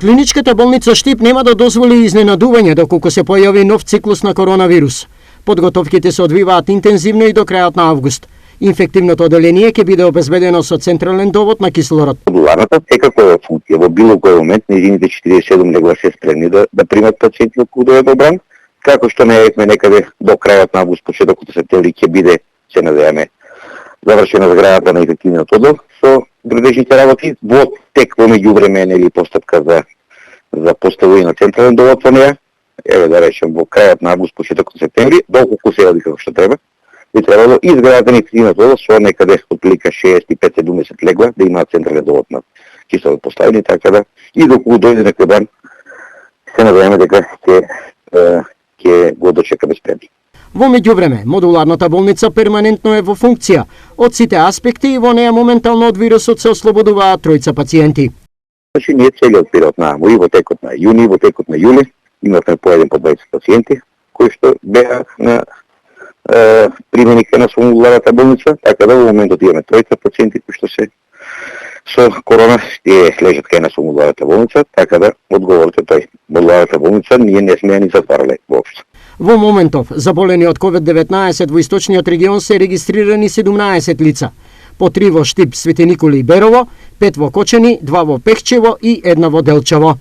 Клиничката болница Штип нема да дозволи изненадување доколку се појави нов циклус на коронавирус. Подготовките се одвиваат интензивно и до крајот на август. Инфективното оделение ќе биде обезбедено со централен довод на кислород. Модуларната е како е функција. Во било кој момент незините 47 легла се спремни да примат пациенти од кои дојде обран, како што најавивме некаде до крајот на август, почетокот на септември ќе биде, се надеваме, завршена зградата на инфективниот одел со градежните работи. Во тек во меѓувреме или постапка за поставување на централен довод во неја, еве да речем во крајот на август, почетокот на септември, доколку се ради како што треба, би требало и зградата на инфективниот одел со некаде отприлика 65-70 легла да имаат централен довод на кислород поставени, така да и доколку дојде некој дан, се надеваме дека ќе го дочека безпредни. Во меѓувреме, модуларната болница перманентно е во функција. Од сите аспекти и во неја моментално од вирусот се ослободуваат тројца пациенти. Значи, ние целиот период на и во текот на јуни, и во текот на јули, имавме по 20 пациенти, кои што беа на примени кај нас во модуларната болница, така да во моментот имаме тројца пациенти кои што се со корона, тие лежат кај нас во модуларната болница, така да одговорот е тој. Модуларната болница ние не сме ја ни затварале воопшто. Во моментов, заболени од COVID-19 во источниот регион се регистрирани 17 лица. По 3 во Штип, Свети Николи и Берово, 5 во Кочани, 2 во Пехчево и 1 во Делчево.